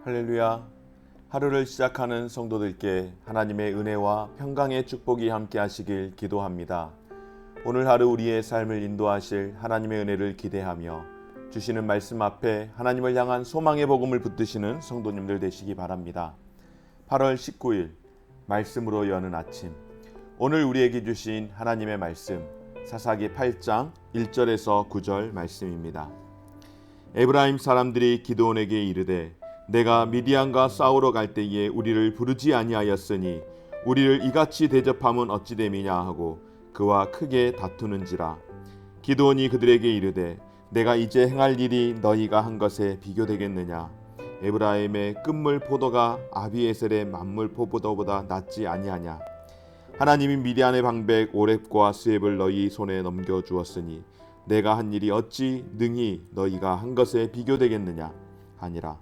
할렐루야. 하루를 시작하는 성도들께 하나님의 은혜와 평강의 축복이 함께 하시길 기도합니다. 오늘 하루 우리의 삶을 인도하실 하나님의 은혜를 기대하며 주시는 말씀 앞에 하나님을 향한 소망의 복음을 붙드시는 성도님들 되시기 바랍니다. 8월 19일 말씀으로 여는 아침, 오늘 우리에게 주신 하나님의 말씀 사사기 8장 1절에서 9절 말씀입니다. 에브라임 사람들이 기드온에게 이르되 내가 미디안과 싸우러 갈 때에 우리를 부르지 아니하였으니 우리를 이같이 대접함은 어찌 됨이냐 하고 그와 크게 다투는지라. 기드온이 그들에게 이르되 내가 이제 행할 일이 너희가 한 것에 비교되겠느냐. 에브라임의 끝물 포도가 아비에셀의 만물 포도보다 낫지 아니하냐. 하나님이 미디안의 방백 오렙과 스웹을 너희 손에 넘겨주었으니 내가 한 일이 어찌 능히 너희가 한 것에 비교되겠느냐 하니라.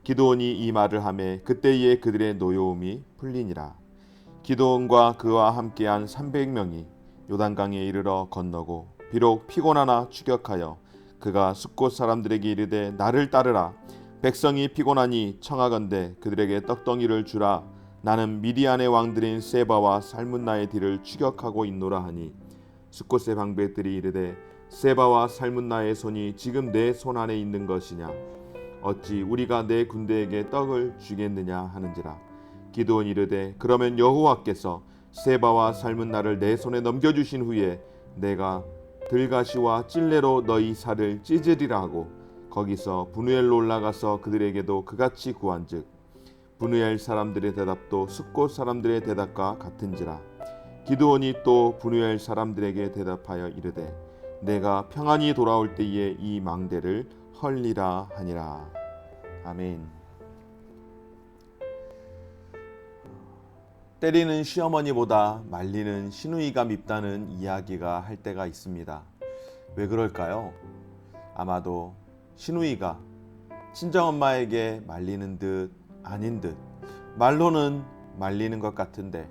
기드온이 이 말을 하매 그때에 그들의 노여움이 풀리니라. 기드온과 그와 함께한 300명이 요단강에 이르러 건너고 비록 피곤하나 추격하여 그가 숫곳 사람들에게 이르되 나를 따르라. 백성이 피곤하니 청하건대 그들에게 떡덩이를 주라. 나는 미디안의 왕들인 세바와 살문나의 뒤를 추격하고 있노라 하니 숫곳의 방백들이 이르되 세바와 살문나의 손이 지금 내 손 안에 있는 것이냐. 어찌 우리가 내 군대에게 떡을 주겠느냐 하는지라. 기드온이 이르되 그러면 여호와께서 세바와 살문나를 내 손에 넘겨주신 후에 내가 들가시와 찔레로 너희 살을 찢으리라 하고 거기서 브누엘로 올라가서 그들에게도 그같이 구한즉 브누엘 사람들의 대답도 숫곳 사람들의 대답과 같은지라. 기드온이 또 브누엘 사람들에게 대답하여 이르되 내가 평안히 돌아올 때에 이 망대를 헐리라 하니라. 아멘. 때리는 시어머니보다 말리는 시누이가 밉다는 이야기가 할 때가 있습니다. 왜 그럴까요? 아마도 시누이가 친정엄마에게 말리는 듯 아닌 듯 말로는 말리는 것 같은데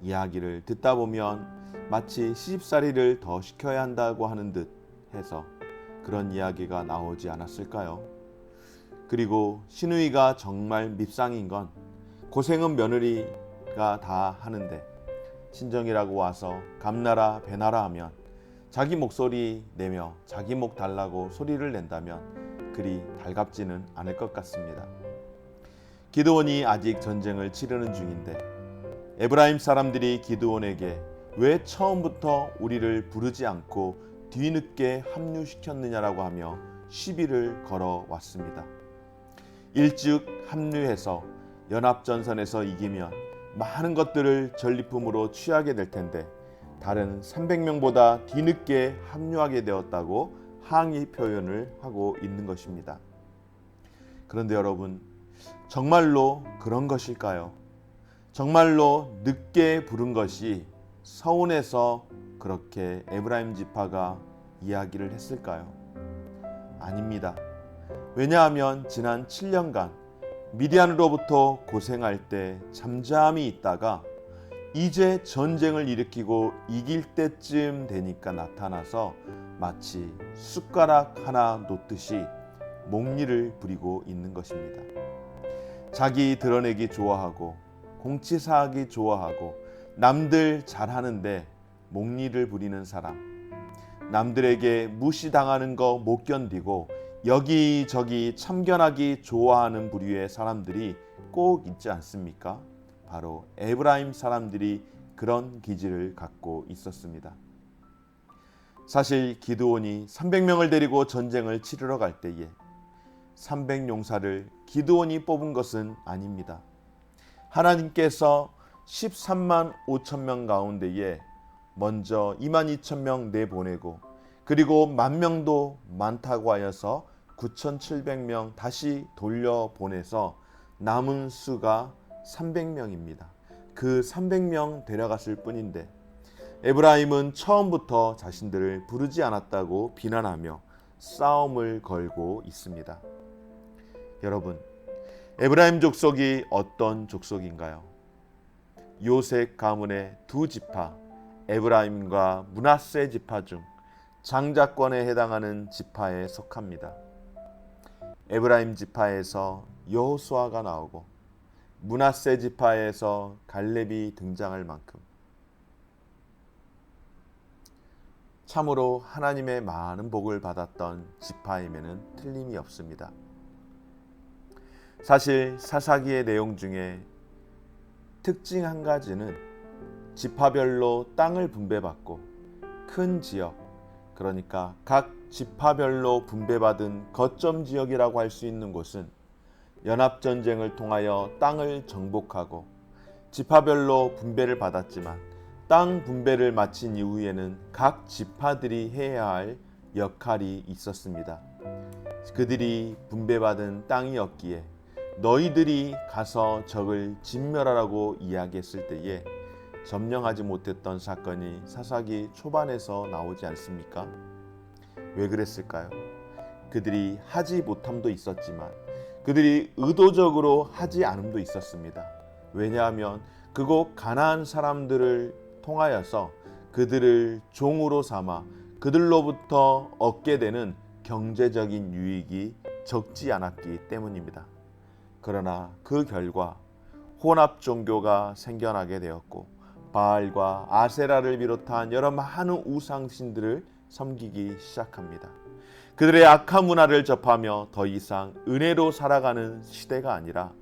이야기를 듣다 보면 마치 시집살이를 더 시켜야 한다고 하는 듯 해서 그런 이야기가 나오지 않았을까요? 그리고 시누이가 정말 밉상인 건 고생은 며느리가 다 하는데 친정이라고 와서 감나라 배나라 하면 자기 목소리 내며 자기 목 달라고 소리를 낸다면 그리 달갑지는 않을 것 같습니다. 기드온이 아직 전쟁을 치르는 중인데 에브라임 사람들이 기드온에게 왜 처음부터 우리를 부르지 않고 뒤늦게 합류시켰느냐라고 하며 시비를 걸어왔습니다. 일찍 합류해서 연합전선에서 이기면 많은 것들을 전리품으로 취하게 될 텐데 다른 300명보다 뒤늦게 합류하게 되었다고 항의 표현을 하고 있는 것입니다. 그런데 여러분, 정말로 그런 것일까요? 정말로 늦게 부른 것이 서운해서 그렇게 에브라임 지파가 이야기를 했을까요? 아닙니다. 왜냐하면 지난 7년간 미디안으로부터 고생할 때 잠잠히 있다가 이제 전쟁을 일으키고 이길 때쯤 되니까 나타나서 마치 숟가락 하나 놓듯이 목리를 부리고 있는 것입니다. 자기 드러내기 좋아하고 공치사하기 좋아하고 남들 잘하는데 목리를 부리는 사람, 남들에게 무시당하는 거 못 견디고 여기저기 참견하기 좋아하는 부류의 사람들이 꼭 있지 않습니까? 바로 에브라임 사람들이 그런 기질을 갖고 있었습니다. 사실 기드온이 300명을 데리고 전쟁을 치르러 갈 때에 300용사를 기드온이 뽑은 것은 아닙니다. 하나님께서 13만 5천 명 가운데에 먼저 2만 2천 명 내보내고 그리고 10,000명도 많다고 하여서 9,700명 다시 돌려보내서 남은 수가 300명입니다. 그 300명 데려갔을 뿐인데 에브라임은 처음부터 자신들을 부르지 않았다고 비난하며 싸움을 걸고 있습니다. 여러분, 에브라임 족속이 어떤 족속인가요? 요셉 가문의 두 지파 에브라임과 므낫세 지파 중 장자권에 해당하는 지파에 속합니다. 에브라임 지파에서 여호수아가 나오고 므낫세 지파에서 갈렙이 등장할 만큼 참으로 하나님의 많은 복을 받았던 지파임에는 틀림이 없습니다. 사실 사사기의 내용 중에 특징 한 가지는 지파별로 땅을 분배받고 큰 지역, 그러니까 각 지파별로 분배받은 거점 지역이라고 할 수 있는 곳은 연합전쟁을 통하여 땅을 정복하고 지파별로 분배를 받았지만 땅 분배를 마친 이후에는 각 지파들이 해야 할 역할이 있었습니다. 그들이 분배받은 땅이었기에 너희들이 가서 적을 진멸하라고 이야기했을 때에 점령하지 못했던 사건이 사사기 초반에서 나오지 않습니까? 왜 그랬을까요? 그들이 하지 못함도 있었지만 그들이 의도적으로 하지 않음도 있었습니다. 왜냐하면 그곳 가나안 사람들을 통하여서 그들을 종으로 삼아 그들로부터 얻게 되는 경제적인 유익이 적지 않았기 때문입니다. 그러나 그 결과 혼합 종교가 생겨나게 되었고 바알과 아세라를 비롯한 여러 많은 우상신들을 섬기기 시작합니다. 그들의 악한 문화를 접하며 더 이상 은혜로 살아가는 시대가 아니라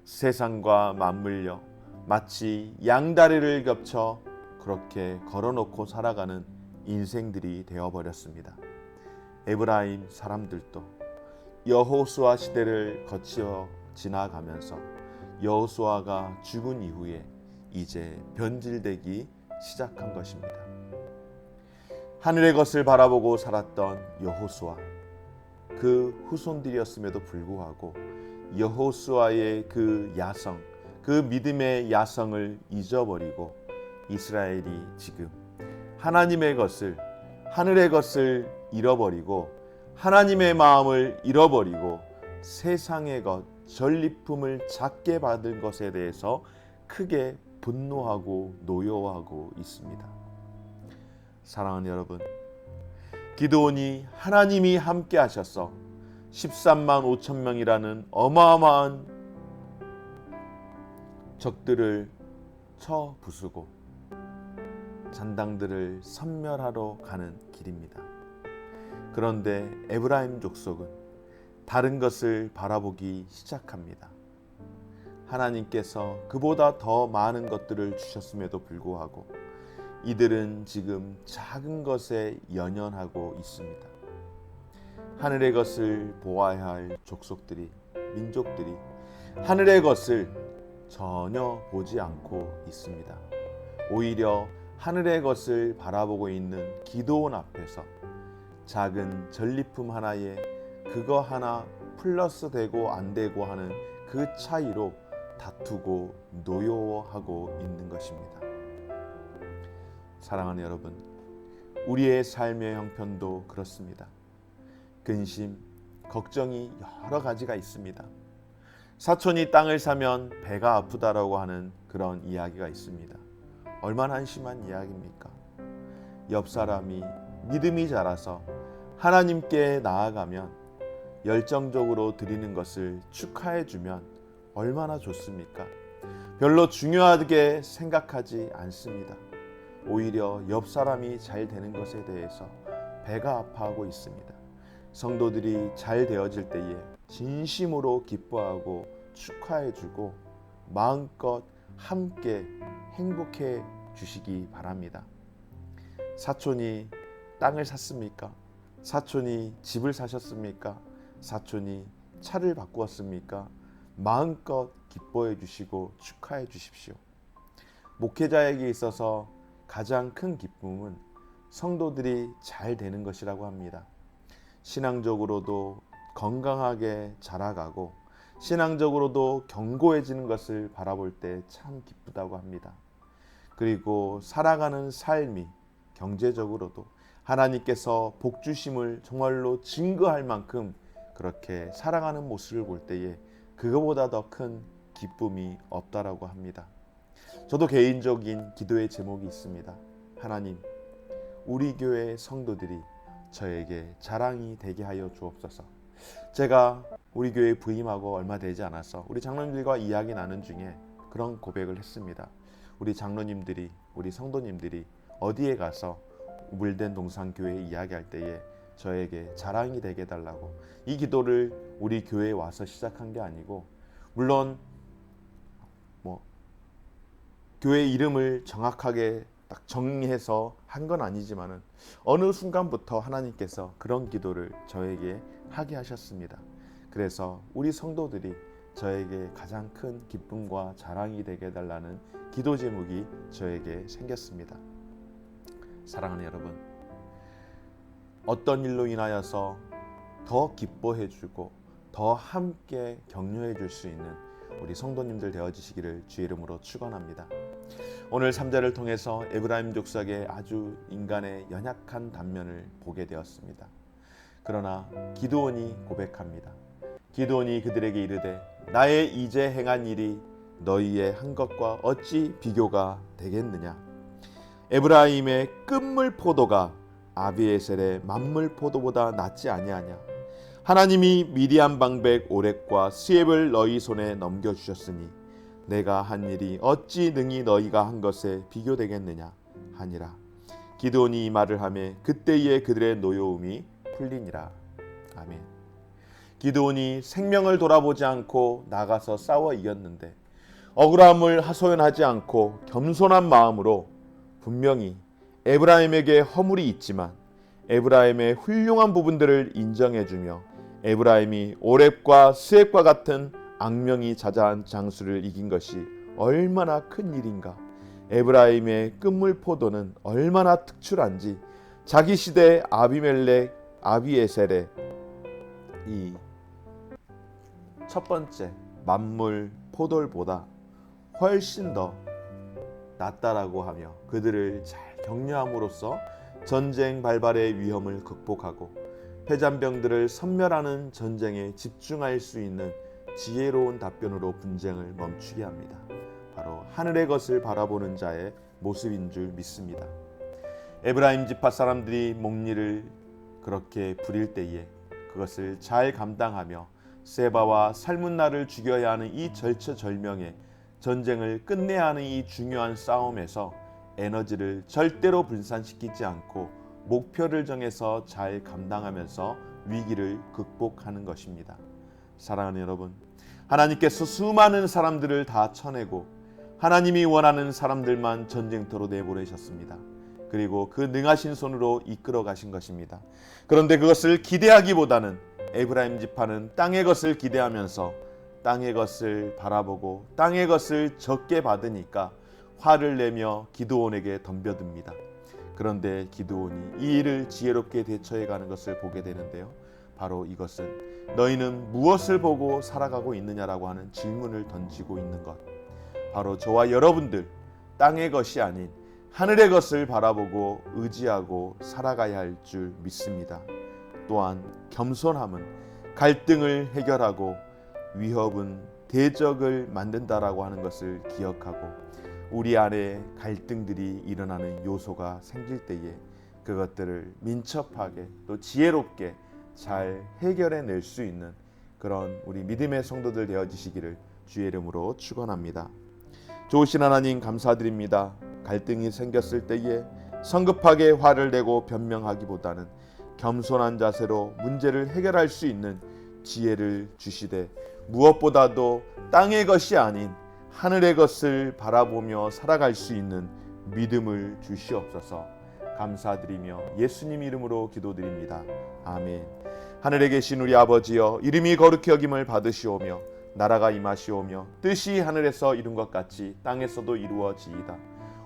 세상과 맞물려 마치 양다리를 겹쳐 그렇게 걸어놓고 살아가는 인생들이 되어버렸습니다. 에브라임 사람들도 여호수아 시대를 거쳐 지나가면서 여호수아가 죽은 이후에 이제 변질되기 시작한 것입니다. 하늘의 것을 바라보고 살았던 여호수아, 그 후손들이었음에도 불구하고 여호수아의 그 야성, 그 믿음의 야성을 잊어버리고 이스라엘이 지금 하나님의 것을, 하늘의 것을 잃어버리고 하나님의 마음을 잃어버리고 세상의 것, 전리품을 작게 받은 것에 대해서 크게 분노하고 노여워하고 있습니다. 사랑하는 여러분, 기드온이 하나님이 함께 하셔서 13만 5천 명이라는 어마어마한 적들을 쳐 부수고 잔당들을 섬멸하러 가는 길입니다. 그런데 에브라임 족속은 다른 것을 바라보기 시작합니다. 하나님께서 그보다 더 많은 것들을 주셨음에도 불구하고 이들은 지금 작은 것에 연연하고 있습니다. 하늘의 것을 보아야 할 족속들이, 민족들이 하늘의 것을 전혀 보지 않고 있습니다. 오히려 하늘의 것을 바라보고 있는 기드온 앞에서 작은 전리품 하나에 그거 하나 플러스 되고 안 되고 하는 그 차이로 다투고 노여워하고 있는 것입니다. 사랑하는 여러분, 우리의 삶의 형편도 그렇습니다. 근심, 걱정이 여러 가지가 있습니다. 사촌이 땅을 사면 배가 아프다라고 하는 그런 이야기가 있습니다. 얼마나 한심한 이야기입니까? 옆 사람이 믿음이 자라서 하나님께 나아가면 열정적으로 드리는 것을 축하해주면 얼마나 좋습니까? 별로 중요하게 생각하지 않습니다. 오히려 옆 사람이 잘 되는 것에 대해서 배가 아파하고 있습니다. 성도들이 잘 되어질 때에 진심으로 기뻐하고 축하해주고 마음껏 함께 행복해 주시기 바랍니다. 사촌이 땅을 샀습니까? 사촌이 집을 사셨습니까? 사촌이 차를 바꾸었습니까? 마음껏 기뻐해 주시고 축하해 주십시오. 목회자에게 있어서 가장 큰 기쁨은 성도들이 잘 되는 것이라고 합니다. 신앙적으로도 건강하게 자라가고 신앙적으로도 견고해지는 것을 바라볼 때 참 기쁘다고 합니다. 그리고 살아가는 삶이 경제적으로도 하나님께서 복 주심을 정말로 증거할 만큼 그렇게 살아가는 모습을 볼 때에 그거보다 더 큰 기쁨이 없다라고 합니다. 저도 개인적인 기도의 제목이 있습니다. 하나님, 우리 교회 성도들이 저에게 자랑이 되게 하여 주옵소서. 제가 우리 교회에 부임하고 얼마 되지 않아서 우리 장로님들과 이야기 나눈 중에 그런 고백을 했습니다. 우리 장로님들이, 우리 성도님들이 어디에 가서 물된 동산교회 이야기할 때에 저에게 자랑이 되게 해달라고, 이 기도를 우리 교회에 와서 시작한 게 아니고, 물론 교회 이름을 정확하게 딱 정리해서 한 건 아니지만은 어느 순간부터 하나님께서 그런 기도를 저에게 하게 하셨습니다. 그래서 우리 성도들이 저에게 가장 큰 기쁨과 자랑이 되게 해달라는 기도 제목이 저에게 생겼습니다. 사랑하는 여러분, 어떤 일로 인하여서 더 기뻐해주고 더 함께 격려해 줄 수 있는 우리 성도님들 되어주시기를 주의 이름으로 축원합니다. 오늘 3절을 통해서 에브라임 족속의 아주 인간의 연약한 단면을 보게 되었습니다. 그러나 기드온이 고백합니다. 기드온이 그들에게 이르되 나의 이제 행한 일이 너희의 한 것과 어찌 비교가 되겠느냐. 에브라임의 끝물 포도가 아비에셀의 만물 포도보다 낫지 아니하냐. 하나님이 미디안 방백 오렉과 스엡을 너희 손에 넘겨주셨으니 내가 한 일이 어찌 능히 너희가 한 것에 비교되겠느냐 하니라. 기드온이 이 말을 하매 그때에 그들의 노여움이 풀리니라. 아멘. 기드온이 생명을 돌아보지 않고 나가서 싸워 이겼는데 억울함을 하소연하지 않고 겸손한 마음으로 분명히 에브라임에게 허물이 있지만 에브라임의 훌륭한 부분들을 인정해주며 에브라임이 오렙과 스엡과 같은 악명이 자자한 장수를 이긴 것이 얼마나 큰 일인가. 에브라임의 끝물 포도는 얼마나 특출한지 자기 시대 아비멜렉, 아비에셀의 이 첫 번째 만물 포도보다 훨씬 더 낫다라고 하며 그들을 잘 격려함으로써 전쟁 발발의 위험을 극복하고 패잔병들을 섬멸하는 전쟁에 집중할 수 있는 지혜로운 답변으로 분쟁을 멈추게 합니다. 바로 하늘의 것을 바라보는 자의 모습인 줄 믿습니다. 에브라임 지파 사람들이 목리를 그렇게 부릴 때에 그것을 잘 감당하며 세바와 살문나를 죽여야 하는 이 절체절명의 전쟁을 끝내야 하는 이 중요한 싸움에서 에너지를 절대로 분산시키지 않고 목표를 정해서 잘 감당하면서 위기를 극복하는 것입니다. 사랑하는 여러분, 하나님께서 수많은 사람들을 다 쳐내고 하나님이 원하는 사람들만 전쟁터로 내보내셨습니다. 그리고 그 능하신 손으로 이끌어 가신 것입니다. 그런데 그것을 기대하기보다는 에브라임 지파는 땅의 것을 기대하면서 땅의 것을 바라보고 땅의 것을 적게 받으니까 화를 내며 기드온에게 덤벼듭니다. 그런데 기드온이 이 일을 지혜롭게 대처해 가는 것을 보게 되는데요. 바로 이것은 너희는 무엇을 보고 살아가고 있느냐라고 하는 질문을 던지고 있는 것. 바로 저와 여러분들 땅의 것이 아닌 하늘의 것을 바라보고 의지하고 살아가야 할 줄 믿습니다. 또한 겸손함은 갈등을 해결하고 위협은 대적을 만든다라고 하는 것을 기억하고 우리 안에 갈등들이 일어나는 요소가 생길 때에 그것들을 민첩하게 또 지혜롭게 잘 해결해낼 수 있는 그런 우리 믿음의 성도들 되어지시기를 주의 이름으로 축원합니다. 좋으신 하나님 감사드립니다. 갈등이 생겼을 때에 성급하게 화를 내고 변명하기보다는 겸손한 자세로 문제를 해결할 수 있는 지혜를 주시되 무엇보다도 땅의 것이 아닌 하늘의 것을 바라보며 살아갈 수 있는 믿음을 주시옵소서. 감사드리며 예수님 이름으로 기도드립니다. 아멘. 하늘에 계신 우리 아버지여, 이름이 거룩히 여김을 받으시오며 나라가 임하시오며 뜻이 하늘에서 이룬 것 같이 땅에서도 이루어지이다.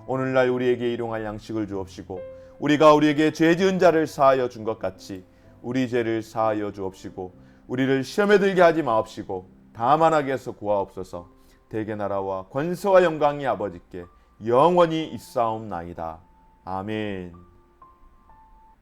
오늘날 우리에게 일용할 양식을 주옵시고 우리가 우리에게 죄 지은 자를 사하여 준 것 같이 우리 죄를 사하여 주옵시고 우리를 시험에 들게 하지 마옵시고 다만 악에서 구하옵소서. 대개 나라와 권세와 영광이 아버지께 영원히 있사옵나이다. 아멘.